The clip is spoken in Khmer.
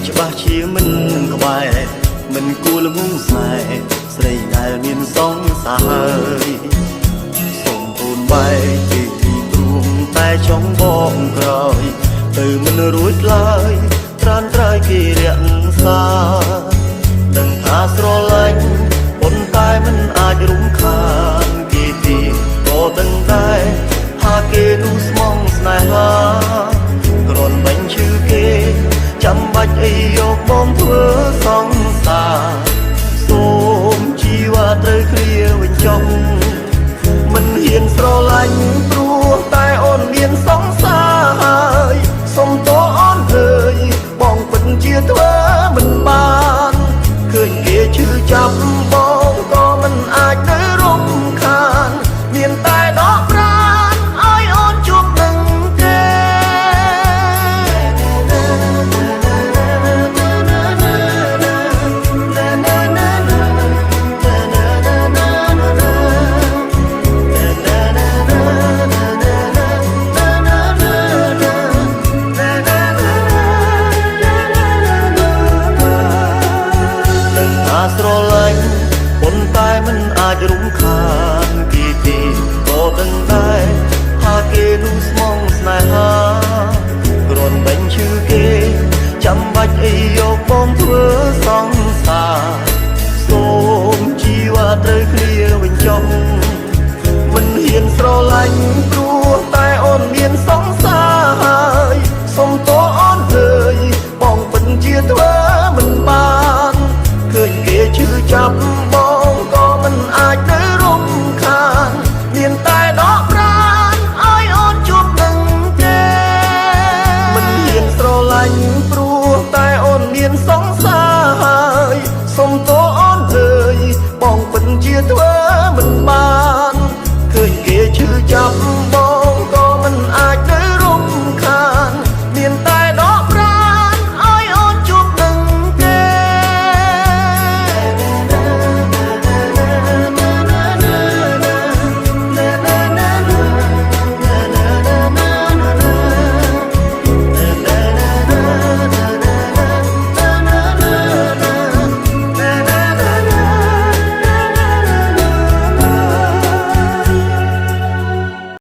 ច្បាស់ជាមិនក្បែរមិនគួរលំងខ្សែស្រីដែលមានសងសាហើយសូមអូនបែកពីទីព្រមតែចង់បងក្រោយទៅមិនរួចឡើយត្រានត្រៃគេរក្សាដឹងថាស្រឡាញ់ប៉ុន្តែមិនអាចរំខានគេទៀតក៏ដឹងដែរថាគេនោះស្មងស្នេហាគ្រាន់បាញ់ឈឺគេចាំបាច់អីយកបងធ្វើសង្សារសូមជីវ៉ាត្រូវគ្រាវិញចុងមិនហ៊ានស្រឡាញ់ព្រោះតែអូនមានសង្សារហើយសុំតអូនអើយបងពិតជាធ្វើមិនបានឃើញគេឈឺចាប់បងក៏មិនអាចទៅរំខានមានតែដកប្រាណឲ្យអូនជួបនឹងគេស្រឡាញ់ប៉ុន្តែមិនអាចរំខានគេទេក៏ដឹងដែរថាគេនោះស្មងស្នេហាគ្រាន់បាញ់ឈឺគេចាំបាច់អីយកបងធ្វើសង្សារសូមជីវ៉ាត្រូវគ្រាវិញចុងមិនហ៊ានស្រឡាញ់ព្រោះតែអូនមានសង្សារហើយសុំតអូនអើយបងពិតជាធ្វើមិនបានឃើញគេឈឺចាប់បងក៏មិនអាចទៅរំខានមានតែដកប្រាណឲ្យអូនជួបនឹងគេមិនហ៊ានស្រឡាញ់ព្រោះតែអូនមានសង្សារហើយសុំត